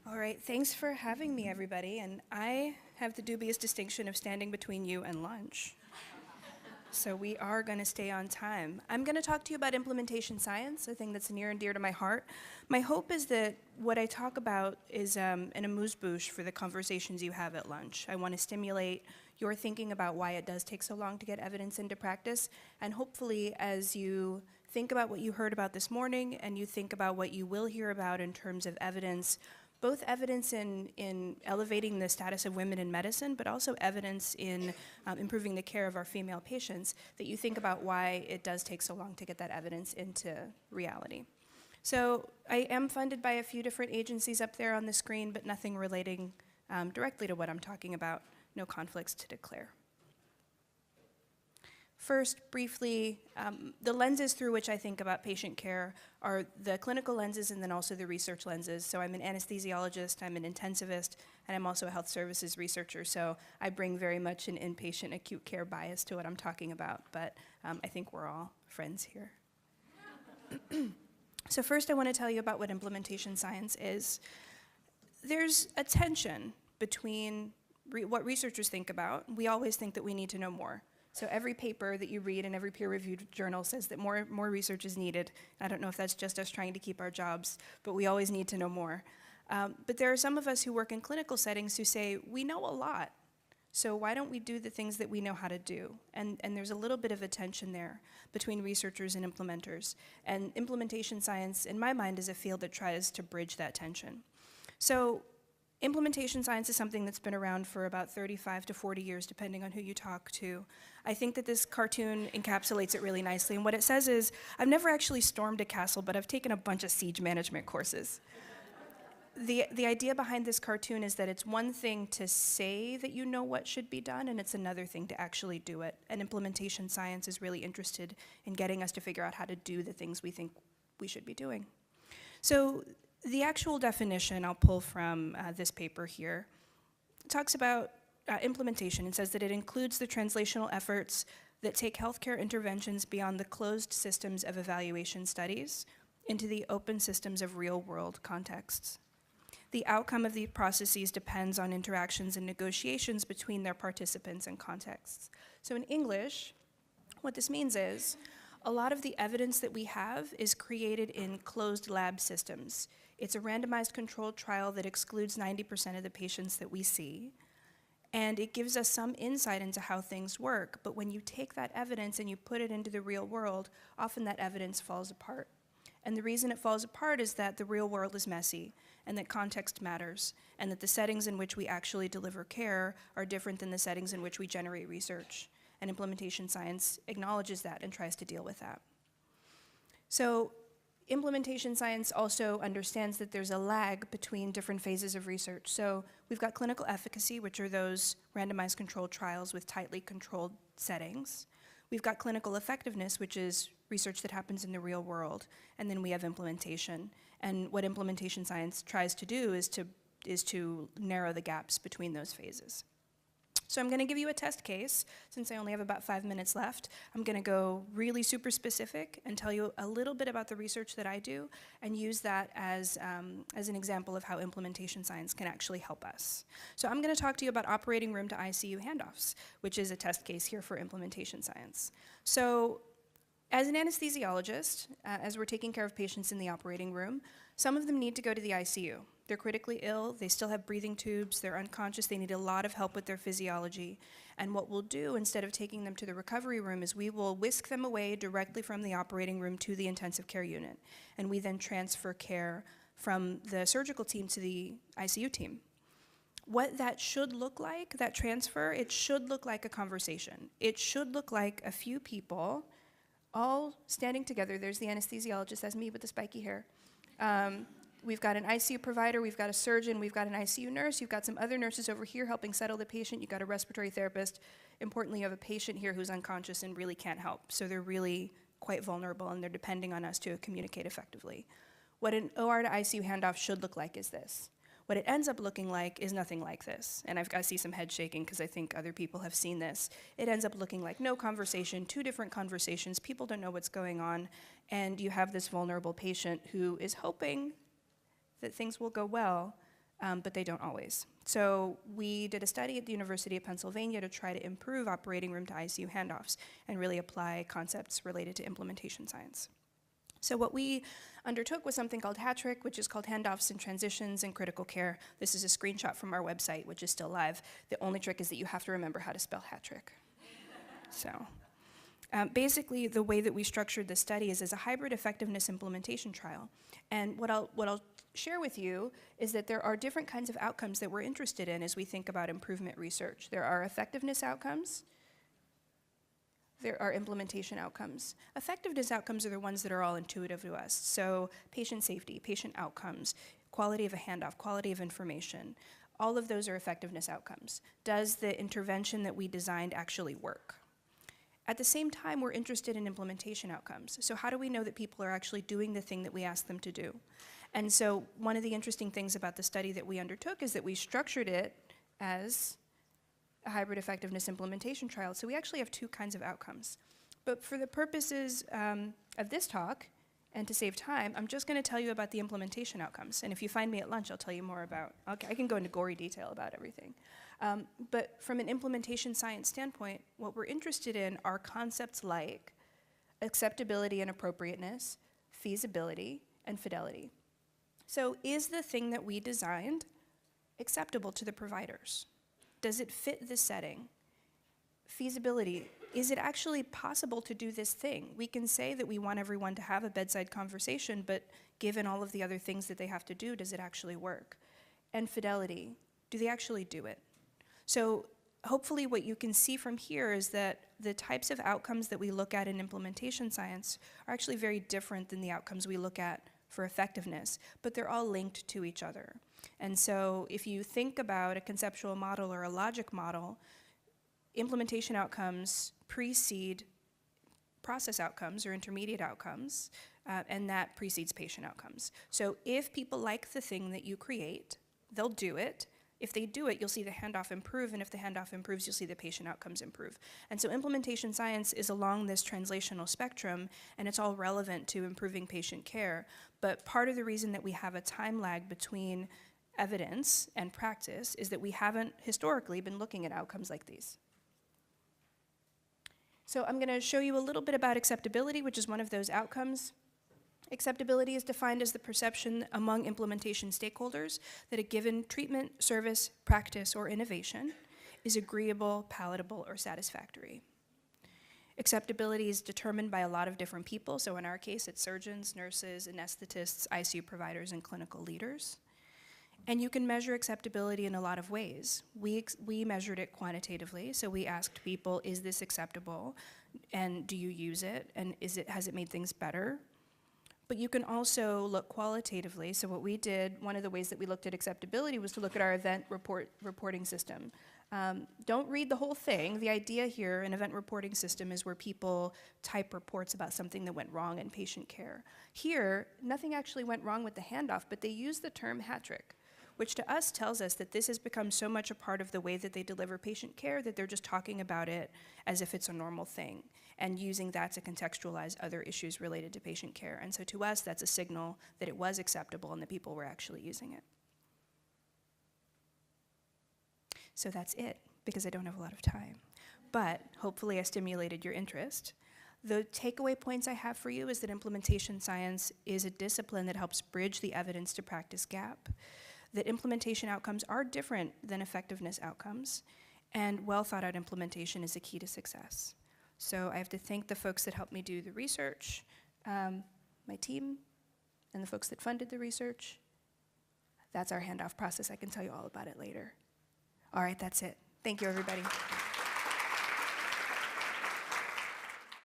All right, thanks for having me, everybody. And I have the dubious distinction of standing between you and lunch. So we are going to stay on time. I'm going to talk to you about implementation science, a thing that's near and dear to my heart. My hope is that what I talk about is an amuse-bouche for the conversations you have at lunch. I want to stimulate your thinking about why it does take so long to get evidence into practice, and hopefully as you think about what you heard about this morning and you think about what you will hear about in terms of evidence, both evidence in elevating the status of women in medicine, but also evidence in improving the care of our female patients, that you think about why it does take so long to get that evidence into reality. So I am funded by a few different agencies up there on the screen, but nothing relating directly to what I'm talking about. No conflicts to declare. First, briefly, the lenses through which I think about patient care are the clinical lenses and then also the research lenses. So I'm an anesthesiologist, I'm an intensivist, and I'm also a health services researcher. So I bring very much an inpatient acute care bias to what I'm talking about, but I think we're all friends here. So first I want to tell you about what implementation science is. There's a tension between what researchers think about. We always think that we need to know more. So every paper that you read in every peer-reviewed journal says that more research is needed. I don't know if that's just us trying to keep our jobs, but we always need to know more. But there are some of us who work in clinical settings who say, we know a lot, so why don't we do the things that we know how to do? And there's a little bit of a tension there between researchers and implementers. And implementation science, in my mind, is a field that tries to bridge that tension. So implementation science is something that's been around for about 35 to 40 years, depending on who you talk to. I think that this cartoon encapsulates it really nicely. And what it says is, I've never actually stormed a castle, but I've taken a bunch of siege management courses. The idea behind this cartoon is that it's one thing to say that you know what should be done, and it's another thing to actually do it. And implementation science is really interested in getting us to figure out how to do the things we think we should be doing. So the actual definition I'll pull from this paper here talks about implementation and says that it includes the translational efforts that take healthcare interventions beyond the closed systems of evaluation studies into the open systems of real-world contexts. The outcome of these processes depends on interactions and negotiations between their participants and contexts. So in English, what this means is a lot of the evidence that we have is created in closed lab systems. It's a randomized controlled trial that excludes 90% of the patients that we see, and it gives us some insight into how things work, but when you take that evidence and you put it into the real world, often that evidence falls apart. And the reason it falls apart is that the real world is messy, and that context matters, and that the settings in which we actually deliver care are different than the settings in which we generate research. And implementation science acknowledges that and tries to deal with that. So implementation science also understands that there's a lag between different phases of research. So we've got clinical efficacy, which are those randomized controlled trials with tightly controlled settings. We've got clinical effectiveness, which is research that happens in the real world. And then we have implementation. And what implementation science tries to do is to narrow the gaps between those phases. So I'm going to give you a test case. Since I only have about 5 minutes left, I'm going to go really super specific and tell you a little bit about the research that I do and use that as an example of how implementation science can actually help us. So I'm going to talk to you about operating room to ICU handoffs, which is a test case here for implementation science. So as an anesthesiologist, as we're taking care of patients in the operating room, some of them need to go to the ICU. They're critically ill, they still have breathing tubes, they're unconscious, they need a lot of help with their physiology. And what we'll do, instead of taking them to the recovery room, is we will whisk them away directly from the operating room to the intensive care unit. And we then transfer care from the surgical team to the ICU team. What that should look like, that transfer, it should look like a conversation. It should look like a few people all standing together. There's the anesthesiologist, that's me with the spiky hair. We've got an ICU provider, we've got a surgeon, we've got an ICU nurse, you've got some other nurses over here helping settle the patient, you've got a respiratory therapist. Importantly, you have a patient here who's unconscious and really can't help. So they're really quite vulnerable and they're depending on us to communicate effectively. What an OR to ICU handoff should look like is this. What it ends up looking like is nothing like this. And I see some head shaking because I think other people have seen this. It ends up looking like no conversation, two different conversations, people don't know what's going on, and you have this vulnerable patient who is hoping that things will go well, but they don't always. So we did a study at the University of Pennsylvania to try to improve operating room to ICU handoffs and really apply concepts related to implementation science. So what we undertook was something called Hattrick, which is called Handoffs and Transitions in Critical Care. This is a screenshot from our website, which is still live. The only trick is that you have to remember how to spell Hattrick. So basically, the way that we structured the study is as a hybrid effectiveness implementation trial. And what I'll share with you is that there are different kinds of outcomes that we're interested in as we think about improvement research. There are effectiveness outcomes. There are implementation outcomes. Effectiveness outcomes are the ones that are all intuitive to us. So patient safety, patient outcomes, quality of a handoff, quality of information. All of those are effectiveness outcomes. Does the intervention that we designed actually work? At the same time, we're interested in implementation outcomes. So how do we know that people are actually doing the thing that we asked them to do? And so one of the interesting things about the study that we undertook is that we structured it as a hybrid effectiveness implementation trial. So we actually have two kinds of outcomes. But for the purposes of this talk, and to save time, I'm just going to tell you about the implementation outcomes. And if you find me at lunch, I'll tell you more about, okay, I can go into gory detail about everything. But from an implementation science standpoint, what we're interested in are concepts like acceptability and appropriateness, feasibility, and fidelity. So is the thing that we designed acceptable to the providers? Does it fit the setting? Feasibility, is it actually possible to do this thing? We can say that we want everyone to have a bedside conversation, but given all of the other things that they have to do, does it actually work? And fidelity, do they actually do it? So hopefully what you can see from here is that the types of outcomes that we look at in implementation science are actually very different than the outcomes we look at for effectiveness, but they're all linked to each other. And so if you think about a conceptual model or a logic model, implementation outcomes precede process outcomes or intermediate outcomes, and that precedes patient outcomes. So if people like the thing that you create, they'll do it. If they do it, you'll see the handoff improve, and if the handoff improves, you'll see the patient outcomes improve. And so implementation science is along this translational spectrum, and it's all relevant to improving patient care. But part of the reason that we have a time lag between evidence and practice is that we haven't historically been looking at outcomes like these. So I'm going to show you a little bit about acceptability, which is one of those outcomes. Acceptability is defined as the perception among implementation stakeholders that a given treatment, service, practice, or innovation is agreeable, palatable, or satisfactory. Acceptability is determined by a lot of different people. So in our case, it's surgeons, nurses, anesthetists, ICU providers, and clinical leaders. And you can measure acceptability in a lot of ways. We measured it quantitatively, so we asked people, is this acceptable? And do you use it? And has it made things better? But you can also look qualitatively. So what we did, one of the ways that we looked at acceptability was to look at our event reporting system. Don't read the whole thing. The idea here, an event reporting system, is where people type reports about something that went wrong in patient care. Here, nothing actually went wrong with the handoff, but they used the term Hattrick, which to us tells us that this has become so much a part of the way that they deliver patient care that they're just talking about it as if it's a normal thing and using that to contextualize other issues related to patient care. And so to us, that's a signal that it was acceptable and that people were actually using it. So that's it, because I don't have a lot of time. But hopefully I stimulated your interest. The takeaway points I have for you is that implementation science is a discipline that helps bridge the evidence to practice gap, that implementation outcomes are different than effectiveness outcomes, and well thought out implementation is a key to success. So I have to thank the folks that helped me do the research, my team, and the folks that funded the research. That's our handoff process. I can tell you all about it later. All right, that's it. Thank you, everybody.